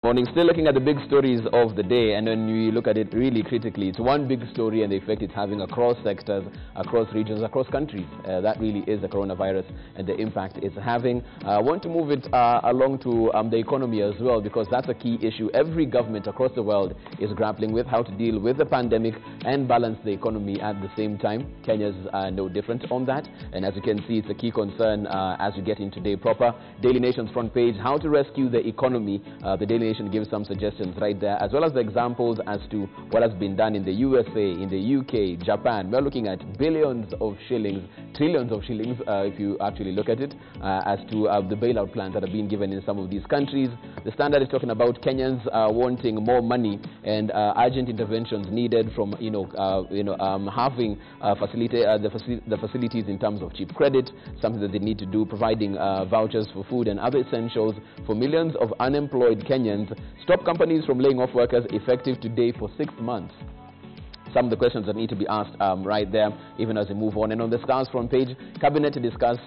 Morning. Still looking at the big stories of the day, and when we look at it really critically, it's one big story and the effect it's having across sectors, across regions, across countries. That really is the coronavirus and the impact it's having. I want to move it along to the economy as well, because that's a key issue. Every government across the world is grappling with how to deal with the pandemic and balance the economy at the same time. Kenya's no different on that, and as you can see, it's a key concern as we get into day proper. Daily Nation's front page, how to rescue the economy. The Daily Nation gives some suggestions right there, as well as the examples as to what has been done in the USA, in the UK, Japan. We're looking at billions of shillings, trillions of shillings, if you actually look at it, as to the bailout plans that have been given in some of these countries. The Standard is talking about Kenyans wanting more money and urgent interventions needed from, having the facilities in terms of cheap credit, something that they need to do, providing vouchers for food and other essentials for millions of unemployed Kenyans. Stop companies from laying off workers, effective today for 6 months. Some of the questions that need to be asked right there, even as we move on. And on the Star's front page, Cabinet to discuss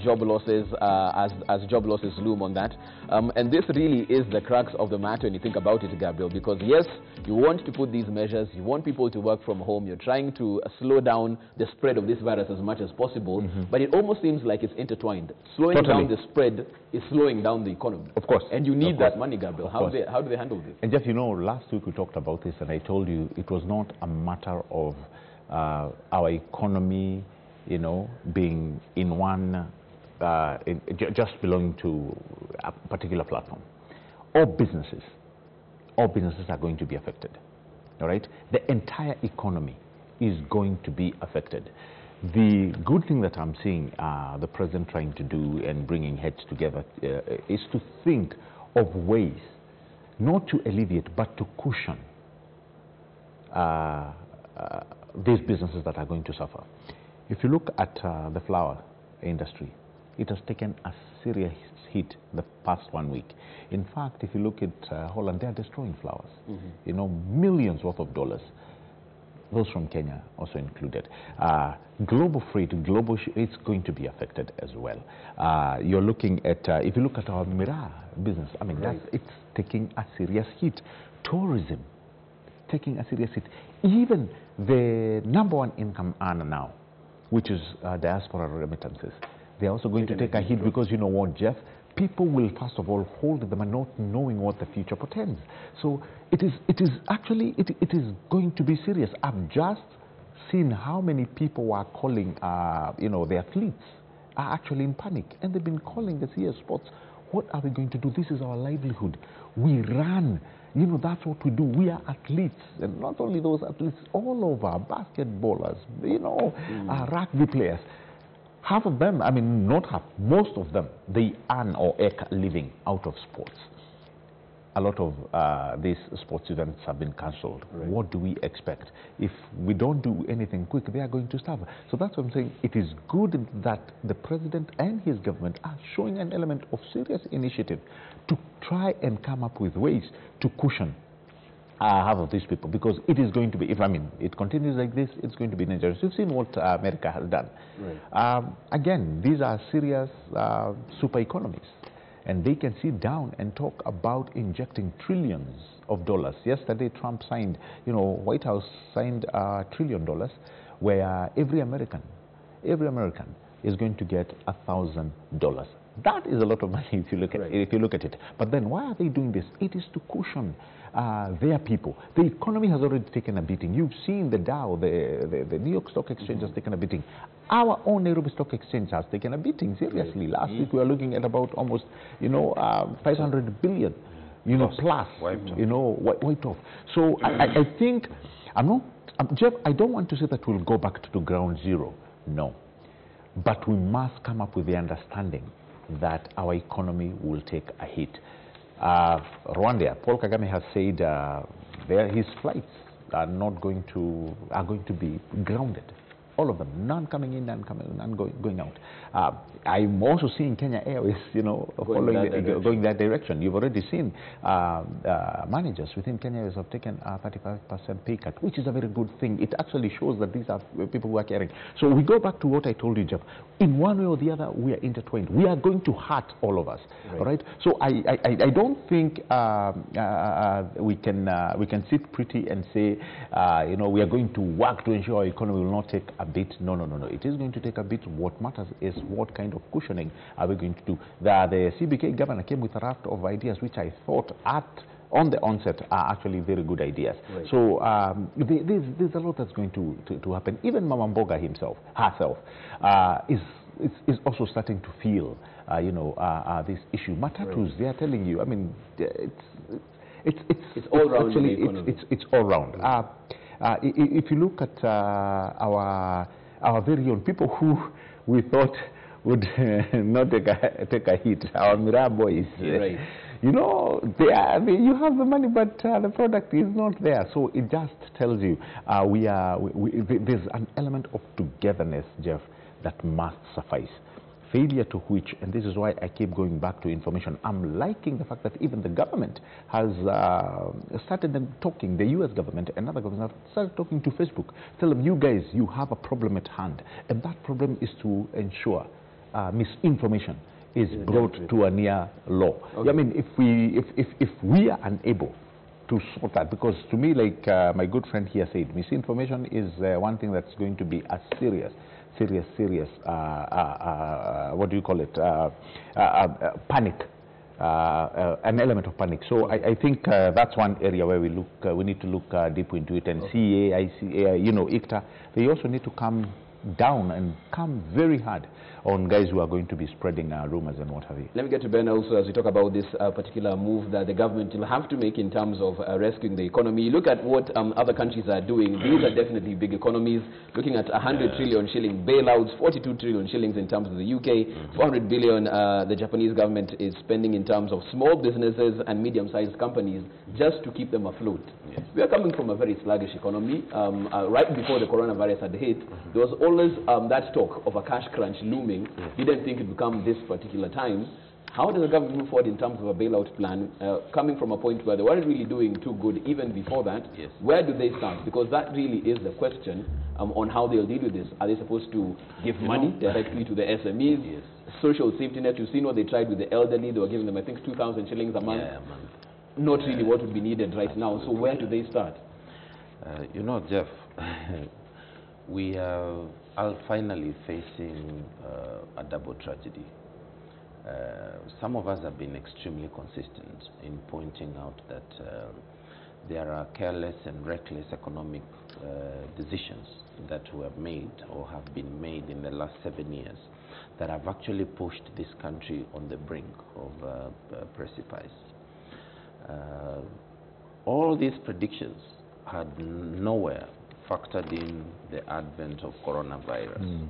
job losses as job losses loom on that. And this really is the crux of the matter when you think about it, Gabriel, because yes, you want to put these measures, you want people to work from home, you're trying to slow down the spread of this virus as much as possible, but it almost seems like it's intertwined. Slowing down the spread is slowing down the economy. Of course. And you need that money, Gabriel. How do they handle this? And Jeff, last week we talked about this, and I told you it was not a matter of our economy, being in one, just belonging to a particular platform. All businesses are going to be affected, all right? The entire economy is going to be affected. The good thing that I'm seeing the president trying to do and bringing heads together is to think of ways not to alleviate but to cushion these businesses that are going to suffer. If you look at the flower industry, it has taken a serious hit the past 1 week. In fact, if you look at Holland, they are destroying flowers. Millions worth of dollars. Those from Kenya also included. Global freight, it's going to be affected as well. You're looking at, if you look at our Miraa business, it's taking a serious hit. Tourism, taking a serious hit. Even the #1 income earner now, which is diaspora remittances, they're also going to take a hit, because you know what, Jeff? People will first of all hold them and not knowing what the future portends. So it is going to be serious. I've just seen how many people are calling, their fleets are actually in panic, and they've been calling the CS Sports. What are we going to do? This is our livelihood. We run. That's what we do. We are athletes, and not only those athletes, all over, basketballers, rugby players. Half of them, not half, most of them, they earn or make a living out of sports. A lot of these sports events have been cancelled. Right. What do we expect? If we don't do anything quick, they are going to starve. So that's what I'm saying. It is good that the president and his government are showing an element of serious initiative to try and come up with ways to cushion half of these people, because it is going to be, if it continues like this, it's going to be dangerous. You've seen what America has done. Right. Again, these are serious super economies, and they can sit down and talk about injecting trillions of dollars. Yesterday, Trump signed, White House signed $1 trillion, where every American is going to get $1,000. That is a lot of money if you look at it. But then why are they doing this? It is to cushion their people. The economy has already taken a beating. You've seen the Dow, the New York Stock Exchange has taken a beating. Our own Nairobi Stock Exchange has taken a beating, seriously. Last week we were looking at about almost, 500 billion, plus, wiped off. So I think, Jeff, I don't want to say that we'll go back to ground zero. No. But we must come up with the understanding that our economy will take a hit. Rwanda, Paul Kagame has said his flights are going to be grounded. All of them, none coming in, none going out. I'm also seeing Kenya Airways, going that direction. You've already seen managers within Kenya Airways have taken a 35% pay cut, which is a very good thing. It actually shows that these are people who are caring. So we go back to what I told you, Jeff. in one way or the other, we are intertwined. We are going to hurt all of us, right? So I don't think we can sit pretty and say, you know, we are going to work to ensure our economy will not take a bit. No. It is going to take a bit. What matters is what kind of cushioning are we going to do. The CBK governor came with a raft of ideas which I thought on the onset are actually very good ideas. Right. So there's a lot that's going to happen. Even Mama Mboga herself is also starting to feel, you know, this issue. Matatus, right. They are telling you, I mean, it's all round. Actually, it's all round. If you look at our very own people who we thought would not take a hit, our Mira boys. Right. You know, you have the money, but the product is not there. So it just tells you there's an element of togetherness, Jeff, that must suffice. Failure to which, and this is why I keep going back to information, I'm liking the fact that even the government has started them talking, the US government and other governments have started talking to Facebook. Tell them, you guys, you have a problem at hand. And that problem is to ensure misinformation is brought to a near law. Okay. I mean, if we are unable to sort that, because to me, like my good friend here said, misinformation is one thing that's going to be a serious, what do you call it, panic, an element of panic. So I think that's one area where we need to look deep into it. And CA, ICA, you know, ICTA, they also need to come down and come very hard on guys who are going to be spreading rumors and what have you. Let me get to Ben also as we talk about this particular move that the government will have to make in terms of rescuing the economy. You look at what other countries are doing. These are definitely big economies. Looking at 100 trillion shilling bailouts, 42 trillion shillings in terms of the UK, 400 billion the Japanese government is spending in terms of small businesses and medium-sized companies just to keep them afloat. Yes. We are coming from a very sluggish economy. Right before the coronavirus had hit, there was always that talk of a cash crunch looming. Didn't think it would come this particular time. How does the government move forward in terms of a bailout plan, coming from a point where they weren't really doing too good even before that? Yes. Where do they start? Because that really is the question on how they'll deal with this. Are they supposed to give money directly to the SMEs? Yes. Social safety net, you've seen what they tried with the elderly. They were giving them, I think, 2,000 shillings a month. Yeah, a month. Not really what would be needed right now. So where do they start? You know, Jeff, we are finally facing a double tragedy. Some of us have been extremely consistent in pointing out that there are careless and reckless economic decisions that were made or have been made in the last 7 years that have actually pushed this country on the brink of precipice. All these predictions had nowhere factored in the advent of coronavirus.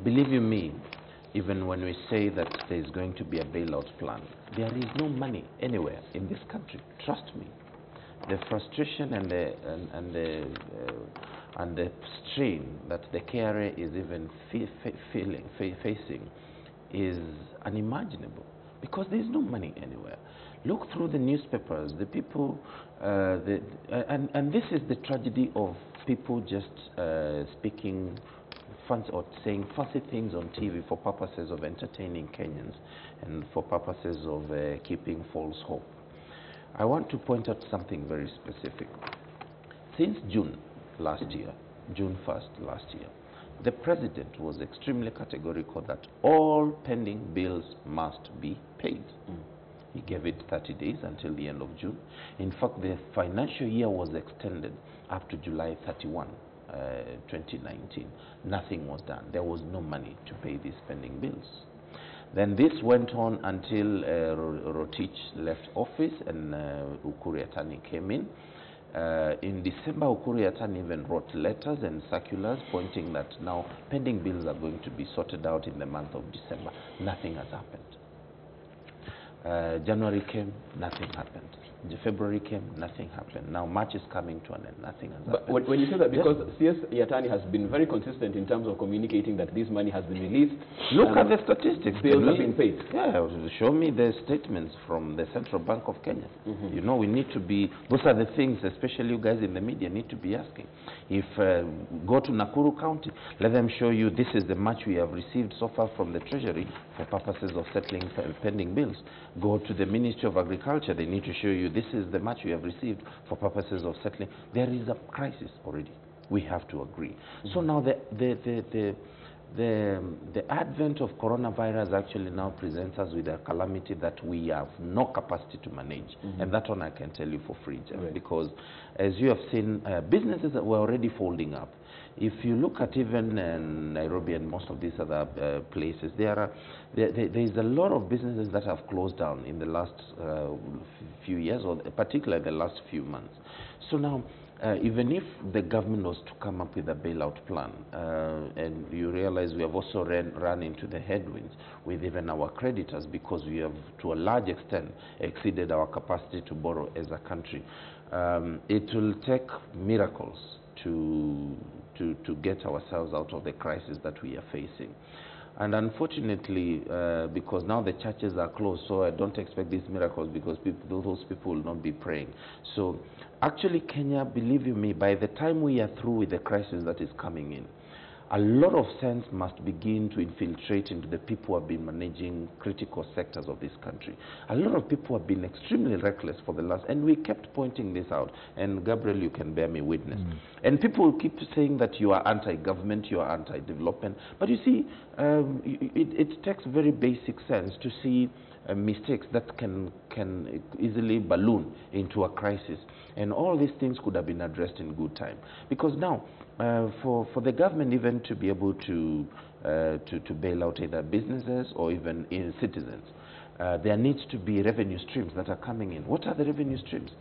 Believe you me, even when we say that there is going to be a bailout plan, there is no money anywhere in this country. Trust me. The frustration and the strain that the KRA is even facing is unimaginable, because there is no money anywhere. Look through the newspapers, the people, and this is the tragedy of people just speaking fancy or saying fancy things on TV for purposes of entertaining Kenyans and for purposes of keeping false hope. I want to point out something very specific. Since June last year, June 1st last year, the president was extremely categorical that all pending bills must be paid. He gave it 30 days until the end of June. In fact, the financial year was extended up to July 31, 2019. Nothing was done. There was no money to pay these pending bills. Then this went on until Rotich left office and Ukuri Yatani came in. In December, Ukuri Yatani even wrote letters and circulars pointing that now pending bills are going to be sorted out in the month of December. Nothing has happened. January came, nothing happened. February came, nothing happened. Now March is coming to an end, nothing has happened. But when you say that, because CS Yatani has been very consistent in terms of communicating that this money has been released. Look at the statistics. Bills have been paid. Yeah, show me the statements from the Central Bank of Kenya. You know, we need to be, those are the things, especially you guys in the media, need to be asking. If go to Nakuru County, let them show you this is the much we have received so far from the Treasury for purposes of settling pending bills. Go to the Ministry of Agriculture, they need to show you this is the much we have received for purposes of settling. There is a crisis already. We have to agree. So now the advent of coronavirus actually now presents us with a calamity that we have no capacity to manage. And that one I can tell you for free, Jeff, because as you have seen, businesses that were already folding up. If you look at even Nairobi and most of these other places, there is a lot of businesses that have closed down in the last few years, or particularly the last few months. So now, even if the government was to come up with a bailout plan, and you realize we have also run into the headwinds with even our creditors, because we have to a large extent exceeded our capacity to borrow as a country. It will take miracles to get ourselves out of the crisis that we are facing. And unfortunately, because now the churches are closed, so I don't expect these miracles, because those people will not be praying. So actually, Kenya, believe you me, by the time we are through with the crisis that is coming in, a lot of sense must begin to infiltrate into the people who have been managing critical sectors of this country. A lot of people have been extremely reckless for the last, and we kept pointing this out, and Gabriel, you can bear me witness. And people keep saying that you are anti-government, you are anti-development, but you see, it takes very basic sense to see mistakes that can easily balloon into a crisis. And all these things could have been addressed in good time. Because now, for the government even to be able to bail out either businesses or even citizens, there needs to be revenue streams that are coming in. What are the revenue streams?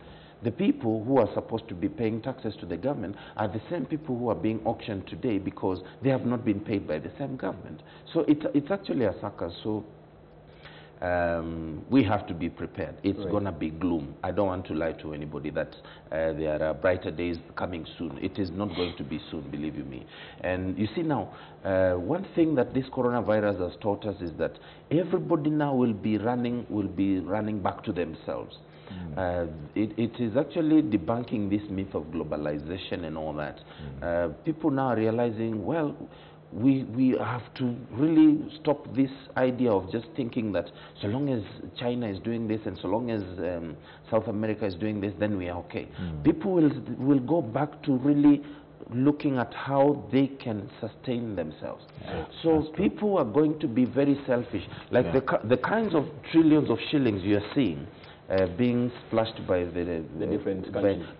The people who are supposed to be paying taxes to the government are the same people who are being auctioned today because they have not been paid by the same government. So it's actually a circus. So we have to be prepared. It's going to be gloom. I don't want to lie to anybody that there are brighter days coming soon. It is not going to be soon, believe you me. And you see now, one thing that this coronavirus has taught us is that everybody now will be running back to themselves. It is actually debunking this myth of globalization and all that. People now are realizing, well, we have to really stop this idea of just thinking that so long as China is doing this and so long as South America is doing this, then we are okay. People will go back to really looking at how they can sustain themselves. So people are going to be very selfish. Like the kinds of trillions of shillings you are seeing being splashed by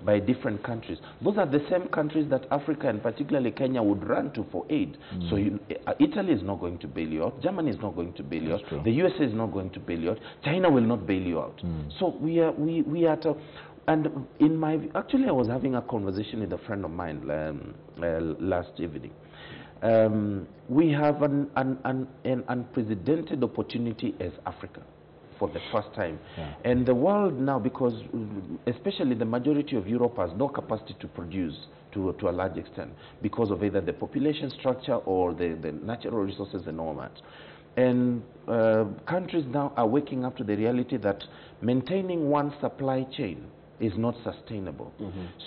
by different countries. Those are the same countries that Africa and particularly Kenya would run to for aid. So Italy is not going to bail you out. Germany is not going to bail you out. The USA is not going to bail you out. China will not bail you out. So we are at a, and in my, actually I was having a conversation with a friend of mine last evening. We have an unprecedented opportunity as Africa for the first time. And the world now, because especially the majority of Europe has no capacity to produce to a large extent because of either the population structure or the natural resources and all that. And countries now are waking up to the reality that maintaining one supply chain is not sustainable.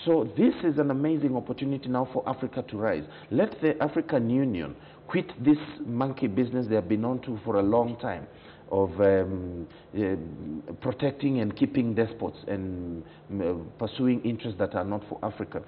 So this is an amazing opportunity now for Africa to rise. Let the African Union quit this monkey business they have been on to for a long time of protecting and keeping despots and pursuing interests that are not for Africa.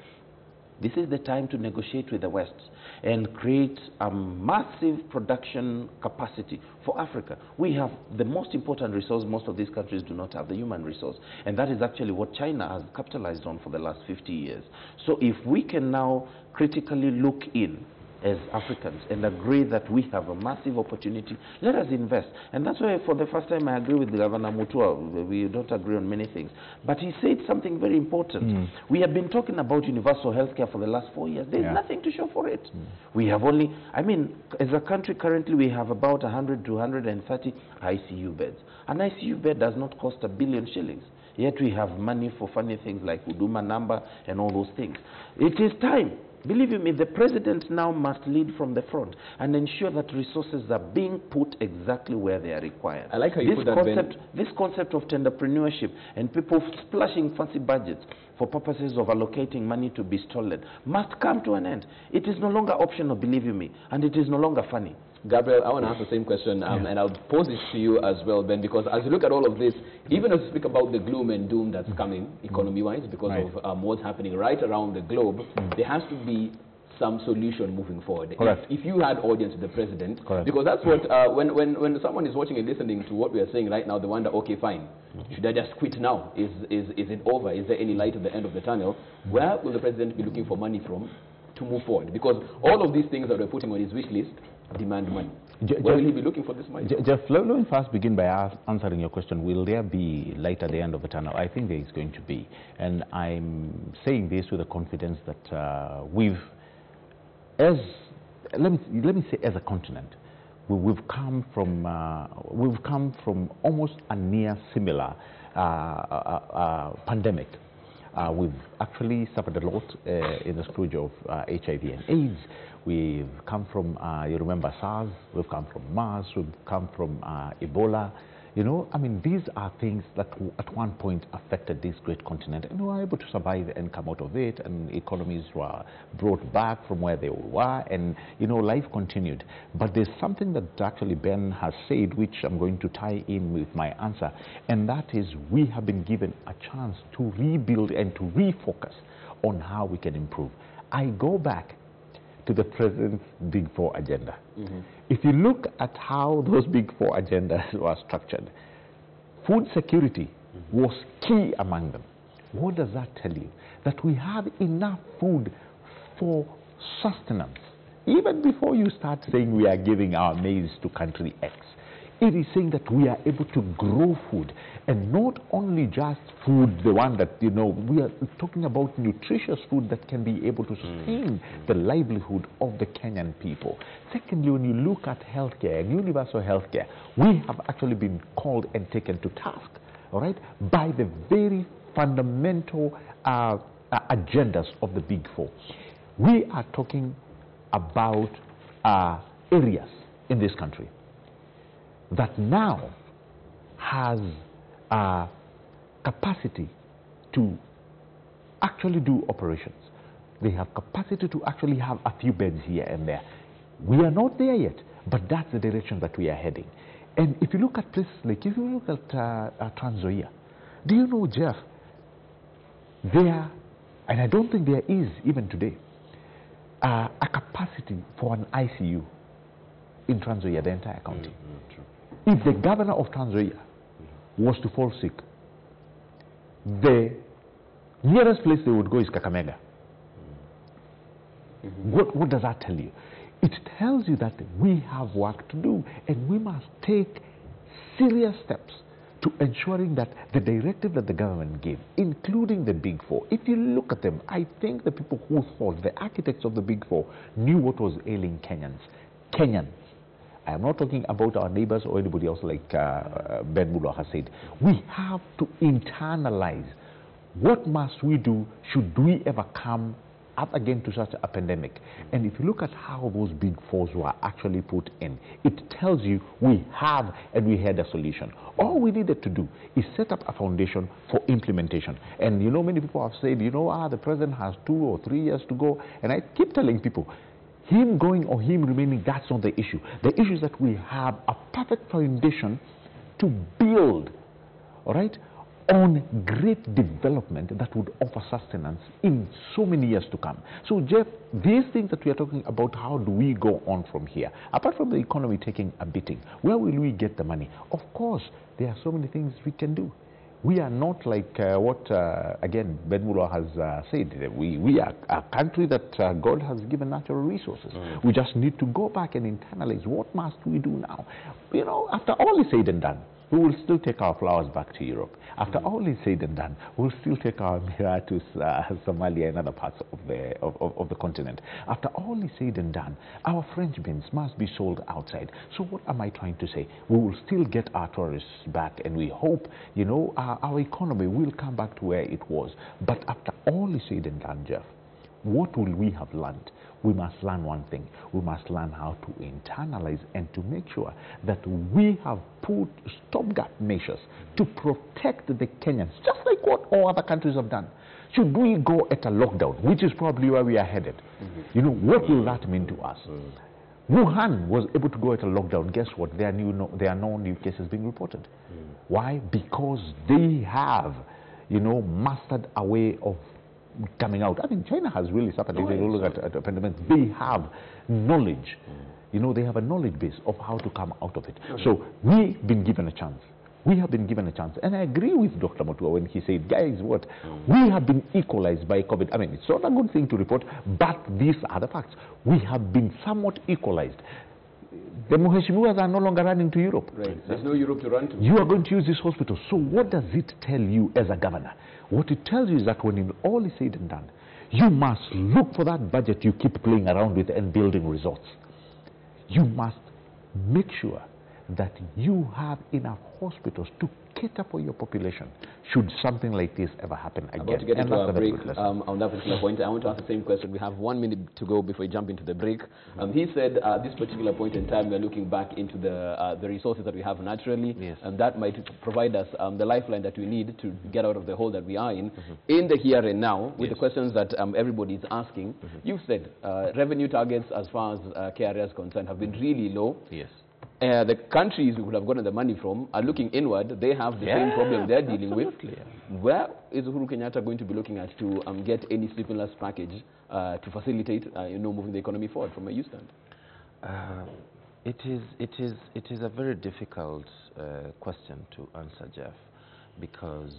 This is the time to negotiate with the West and create a massive production capacity for Africa. We have the most important resource most of these countries do not have, the human resource. And that is actually what China has capitalized on for the last 50 years. So if we can now critically look in as Africans and agree that we have a massive opportunity, let us invest. And that's why for the first time I agree with Governor Mutua. We don't agree on many things. But he said something very important. We have been talking about universal health care for the last 4 years. There's nothing to show for it. We have only, I mean, as a country currently we have about 100 to 130 ICU beds. An ICU bed does not cost 1 billion shillings. yet we have money for funny things like Huduma number and all those things. It is time. Believe you me, the president now must lead from the front and ensure that resources are being put exactly where they are required. I like how you put that, Ben. This concept of tenderpreneurship and people splashing fancy budgets for purposes of allocating money to be stolen must come to an end. It is no longer optional, believe you me, and it is no longer funny. Gabriel, I want to ask the same question, and I'll pose this to you as well, Ben, because as you look at all of this, even as we speak about the gloom and doom that's coming economy-wise because of what's happening right around the globe, there has to be some solution moving forward. If you had audience with the president, because that's what, when someone is watching and listening to what we are saying right now, they wonder, okay, fine, should I just quit now? Is it over? Is there any light at the end of the tunnel? Where will the president be looking for money from to move forward? Because all of these things that we're putting on his wish list demand money. Where will he be looking for this money? Jeff, let me first begin by answering your question. Will there be light at the end of the tunnel? I think there is going to be. And I'm saying this with the confidence that let me say as a continent, we've come from almost a near similar pandemic. We've actually suffered a lot in the scourge of HIV and AIDS. We've come from, you remember SARS, we've come from MERS, we've come from Ebola. You know, I mean, these are things that at one point affected this great continent, and we were able to survive and come out of it, and economies were brought back from where they were, and, you know, life continued. But there's something that actually Ben has said, which I'm going to tie in with my answer, and that is we have been given a chance to rebuild and to refocus on how we can improve. I go back to the president's Big Four agenda. If you look at how those Big Four agendas were structured, food security was key among them. What does that tell you? That we have enough food for sustenance. Even before you start saying we are giving our maize to country X, it is saying that we are able to grow food, and not only just food, the one that, you know, we are talking about nutritious food that can be able to sustain the livelihood of the Kenyan people. Secondly, when you look at healthcare and universal healthcare, we have actually been called and taken to task, all right, by the very fundamental agendas of the Big Four. We are talking about areas in this country that now has capacity to actually do operations. They have capacity to actually have a few beds here and there. We are not there yet, but that's the direction that we are heading. And if you look at places like, if you look at Trans Nzoia, do you know, Jeff, there, and I don't think there is even today, a capacity for an ICU in Trans Nzoia, the entire county. If the governor of Trans Nzoia was to fall sick, the nearest place they would go is Kakamega. What does that tell you? It tells you that we have work to do, and we must take serious steps to ensuring that the directive that the government gave, including the Big Four, if you look at them, I think the people who thought, the architects of the Big Four, knew what was ailing Kenyans. I am not talking about our neighbors or anybody else like Ben Mulo has said. We have to internalize what must we do should we ever come up again to such a pandemic. And if you look at how those Big Fours were actually put in, it tells you we have and we had a solution. All we needed to do is set up a foundation for implementation. And you know, many people have said, you know, the president has 2 or 3 years to go. And I keep telling people, him going or him remaining, that's not the issue. The issue is that we have a perfect foundation to build, all right, on great development that would offer sustenance in so many years to come. So, Jeff, these things that we are talking about, how do we go on from here? Apart from the economy taking a beating, where will we get the money? Of course, there are so many things we can do. We are not like what, again, Ben Mulo has said. We are a country that God has given natural resources. We just need to go back and internalize what must we do now. You know, after all is said and done, we will still take our flowers back to Europe. After all is said and done, we'll still take our mirror to Somalia and other parts of the continent. After all is said and done, our French beans must be sold outside. So what am I trying to say? We will still get our tourists back, and we hope, you know, our economy will come back to where it was. But after all is said and done, Jeff, what will we have learned? We must learn one thing. We must learn how to internalize and to make sure that we have put stopgap measures to protect the Kenyans, just like what all other countries have done. Should we go at a lockdown, which is probably where we are headed, you know, what will that mean to us? Wuhan was able to go at a lockdown. Guess what? There are no new cases being reported. Why? Because they have, you know, mastered a way of coming out. I mean, China has really suffered. If you look at the pandemic, they have knowledge. You know, they have a knowledge base of how to come out of it. So we've been given a chance. We have been given a chance. And I agree with Dr. Mutua when he said, guys, what? We have been equalized by COVID. I mean, it's not a good thing to report, but these are the facts. We have been somewhat equalized. The Muheshimiwas are no longer running to Europe. Right. There's no Europe to run to. You are going to use this hospital. So what does it tell you as a governor? What it tells you is that when all is said and done, you must look for that budget you keep playing around with and building resorts. You must make sure that you have enough hospitals to cater for your population should something like this ever happen again. About to get into a break on that particular point. I want to ask the same question. We have 1 minute to go before we jump into the break. He said this particular point in time, we're looking back into the resources that we have naturally, and that might provide us the lifeline that we need to get out of the hole that we are in the here and now, with the questions that everybody is asking. You've said revenue targets as far as KRA is concerned have been really low. Yes. The countries we could have gotten the money from are looking inward. They have the same problem they're dealing with. Where is Uhuru Kenyatta going to be looking at to get any stimulus package to facilitate, you know, moving the economy forward from where you stand? It is a very difficult question to answer, Jeff, because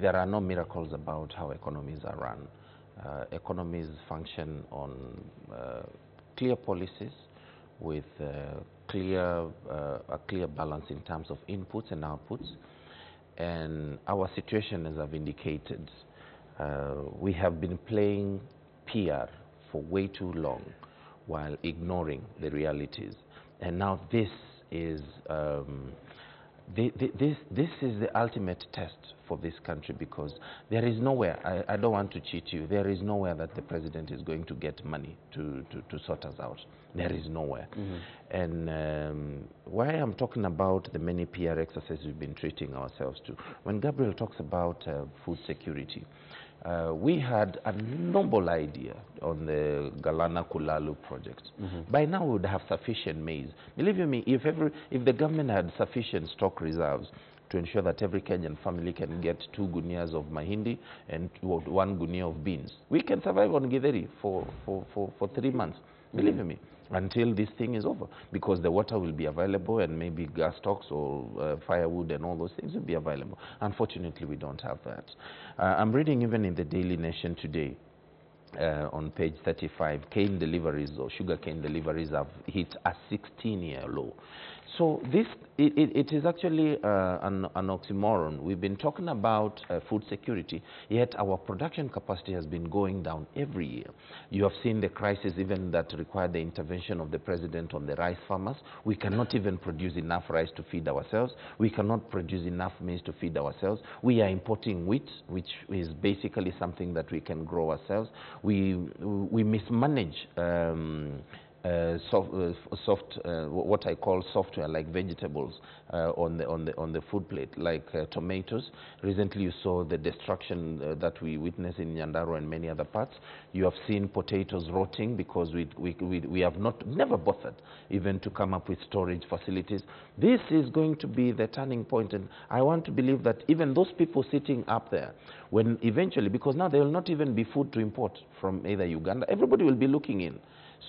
there are no miracles about how economies are run. Economies function on clear policies, with a clear balance in terms of inputs and outputs. And our situation, as I've indicated, we have been playing PR for way too long while ignoring the realities. And now this is this is the ultimate test for this country, because there is nowhere, I don't want to cheat you, there is nowhere that the president is going to get money to sort us out. There is nowhere. And why I'm talking about the many PR exercises we've been treating ourselves to, when Gabriel talks about food security, we had a noble idea on the Galana Kulalu project. By now we would have sufficient maize. Believe you me, if the government had sufficient stock reserves to ensure that every Kenyan family can get 2 gunias of mahindi and 1 gunia of beans, we can survive on Githeri for 3 months. Believe me, until this thing is over, because the water will be available and maybe gas stocks or firewood and all those things will be available. Unfortunately, we don't have that. I'm reading even in the Daily Nation today, on page 35, cane deliveries or sugar cane deliveries have hit a 16-year low. So this, it is actually an oxymoron. We've been talking about food security, yet our production capacity has been going down every year. You have seen the crisis even that required the intervention of the president on the rice farmers. We cannot even produce enough rice to feed ourselves. We cannot produce enough maize to feed ourselves. We are importing wheat, which is basically something that we can grow ourselves. We mismanage what I call software, like vegetables on the food plate, like tomatoes. Recently you saw the destruction that we witnessed in Nyandarua and many other parts. You have seen potatoes rotting because we have never bothered even to come up with storage facilities. This is going to be the turning point, and I want to believe that even those people sitting up there, when eventually, because now there will not even be food to import from either Uganda, everybody will be looking in.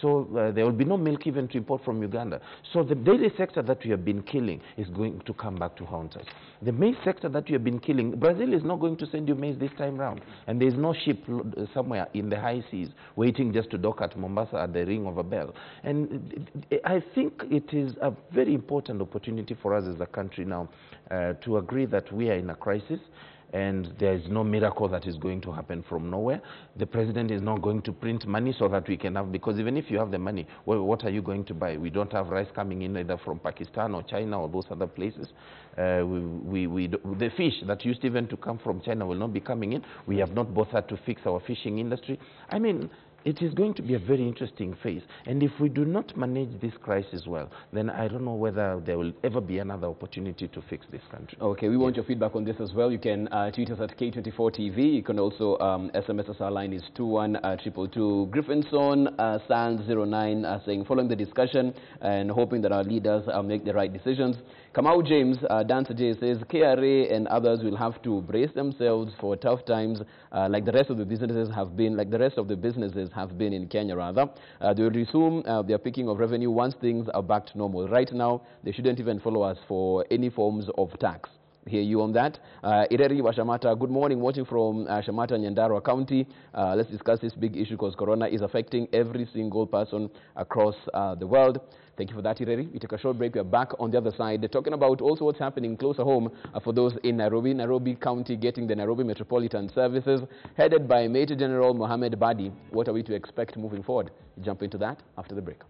So there will be no milk even to import from Uganda. So the dairy sector that we have been killing is going to come back to haunt us. The maize sector that we have been killing, Brazil is not going to send you maize this time round. And there is no ship somewhere in the high seas waiting just to dock at Mombasa at the ring of a bell. And I think it is a very important opportunity for us as a country now to agree that we are in a crisis. And there is no miracle that is going to happen from nowhere. The president is not going to print money so that we can have, because even if you have the money, well, what are you going to buy? We don't have rice coming in either from Pakistan or China or those other places. The fish that used even to come from China will not be coming in. We have not bothered to fix our fishing industry. I mean, it is going to be a very interesting phase. And if we do not manage this crisis well, then I don't know whether there will ever be another opportunity to fix this country. Okay, we want your feedback on this as well. You can tweet us at K24 TV. You can also SMS us. Our line is 21222. Griffinson Sands09 saying, following the discussion and hoping that our leaders make the right decisions. Kamau James, Dancer J, says KRA and others will have to brace themselves for tough times like the rest of the businesses have been, in Kenya rather. They will resume their picking of revenue once things are back to normal. Right now, they shouldn't even follow us for any forms of tax. Hear you on that. Ireri Washamata, good morning, watching from Shamata, Nyandarua County. Let's discuss this big issue because Corona is affecting every single person across the world. Thank you for that, Ireri. We take a short break. We are back on the other side, talking about also what's happening closer home for those in Nairobi. Nairobi County getting the Nairobi Metropolitan Services, headed by Major General Mohammed Badi. What are we to expect moving forward? We jump into that after the break.